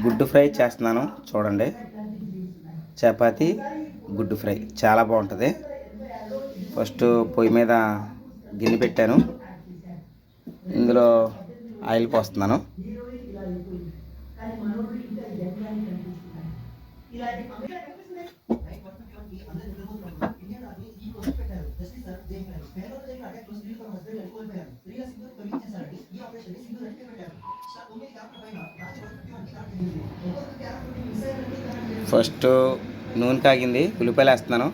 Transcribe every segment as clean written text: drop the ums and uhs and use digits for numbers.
గుడ్డు ఫ్రై చేస్తున్నాను చూడండి. చపాతి గుడ్డు ఫ్రై చాలా బాగుంటుంది. ఫస్ట్ పొయ్యి మీద గిన్నె పెట్టాను, ఇందులో ఆయిల్ పోస్తున్నాను. ఫస్ట్ నూనె కాగింది, ఉల్లిపాయలు వేస్తున్నాను.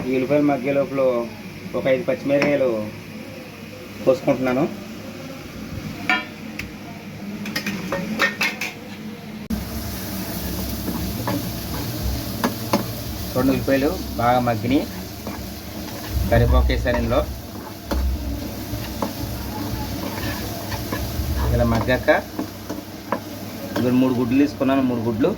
ఈ ఉల్లిపాయలు మగ్గే లోపల ఒక 5 పచ్చిమిరపకాయలు కోసుకుంటున్నాను. రెండు ఉల్లిపాయలు బాగా మగ్గిని, కరివేపాకు వేసాను ఇందులో. ఇలా మగ్గాక ఇందులో 3 గుడ్లు తీసుకున్నాను. 3 గుడ్లు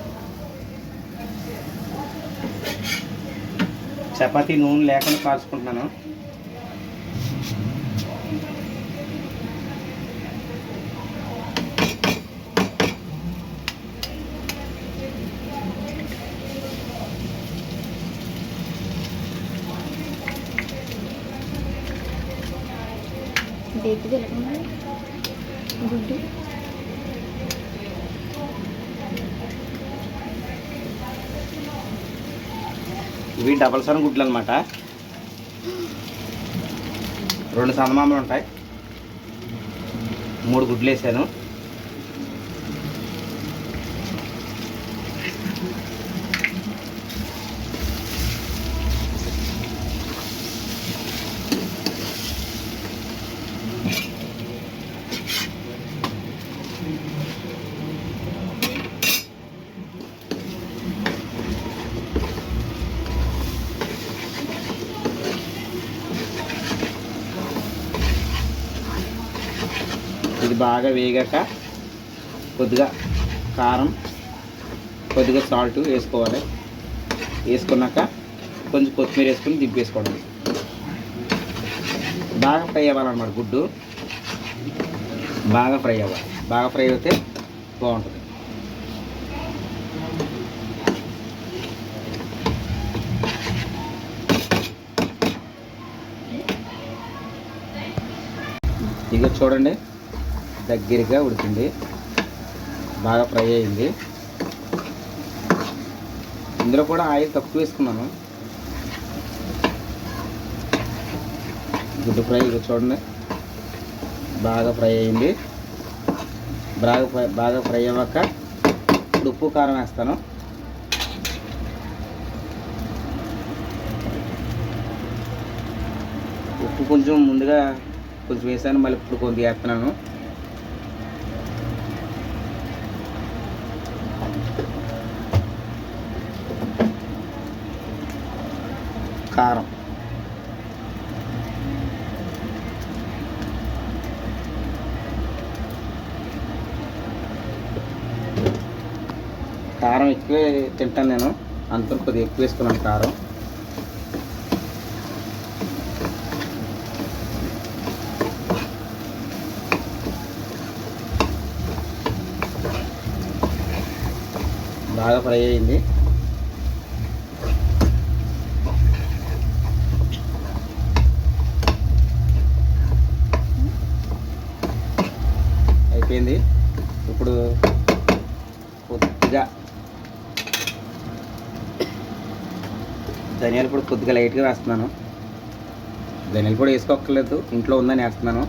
చపాతీ నూనె లేకుండా కాల్చుకుంటున్నాను. గుడ్డు ఇవి డబల్ సన్ గుడ్లు అనమాట. 2 సందమామలు ఉంటాయి. 3 గుడ్లు వేసాను. ఇది బాగా వేగాక కొద్దిగా కారం, కొద్దిగా సాల్ట్ వేసుకోవాలి. వేసుకున్నాక కొంచెం కొత్తిమీర వేసుకొని దింపేసుకోవడం. బాగా ఫ్రై అవ్వాలన్నమాట. గుడ్డు బాగా ఫ్రై అవ్వాలి. బాగా ఫ్రై అయితే బాగుంటుంది. ఇక చూడండి, దగ్గరగా ఉడికింది, బాగా ఫ్రై అయింది. ఇందులో కూడా ఆయిల్ తక్కువ వేసుకున్నాను. గుడ్డు ఫ్రై ఇక చూడండి బాగా ఫ్రై అయింది. బాగా ఫ్రై అవ్వక ఇప్పుడు ఉప్పు కారం వేస్తాను. ఉప్పు కొంచెం ముందుగా కొంచెం వేసాను, మళ్ళీ ఇప్పుడు కొద్దిగా వేస్తున్నాను. కారం కారం ఎక్కువే తింటాను నేను, అంత కొద్దిగా ఎక్కువ వేసుకున్నాను కారం. బాగా ఫ్రై అయింది. అయిపోయింది. ఇప్పుడు కొద్దిగా ధనియాల పొడి కొద్దిగా లైట్గా వేస్తున్నాను. ధనియాల పొడి వేసుకోక్కర్లేదు, ఇంట్లో ఉందని వేస్తున్నాను.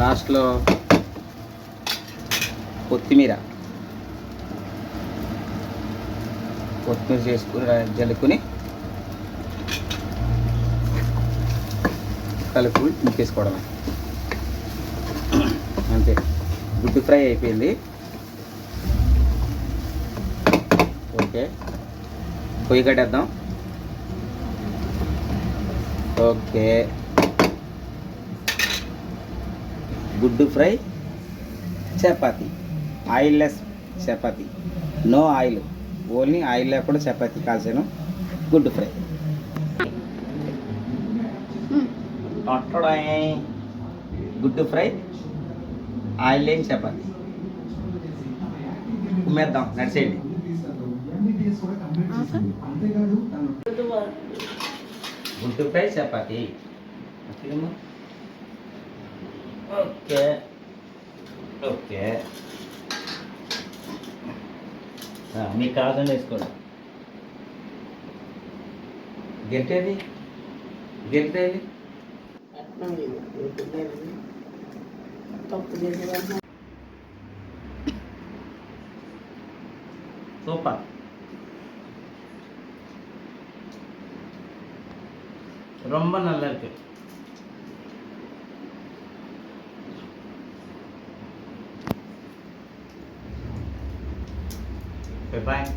లాస్ట్లో కొత్తిమీర చేసుకుని జల్లుకుని కలుపుకుని ఇంకేసుకోవడమే. అంతే, గుడ్డు ఫ్రై అయిపోయింది. ఓకే, పొయ్యి కట్టేద్దాం. ఓకే, గుడ్డు ఫ్రై చపాతీ, ఆయిల్లెస్ చపాతీ, నో ఆయిల్, ఓన్లీ ఆయిల్ లేకుండా చపాతీ కాల్చాను. గుడ్డు ఫ్రై గుడ్డు ఫ్రై ఆయిల్ లేని చపాతీ. ఉమ్మేద్దాం, నడిచేయండి. గుడ్డు ఫ్రై చపాతీ. ఓకే ఓకే, మీకు కావాలని వేసుకోండి. గెంటేది గెంటేది సూపర్. ரொம்ப நல்லா இருக்கு. Bye bye.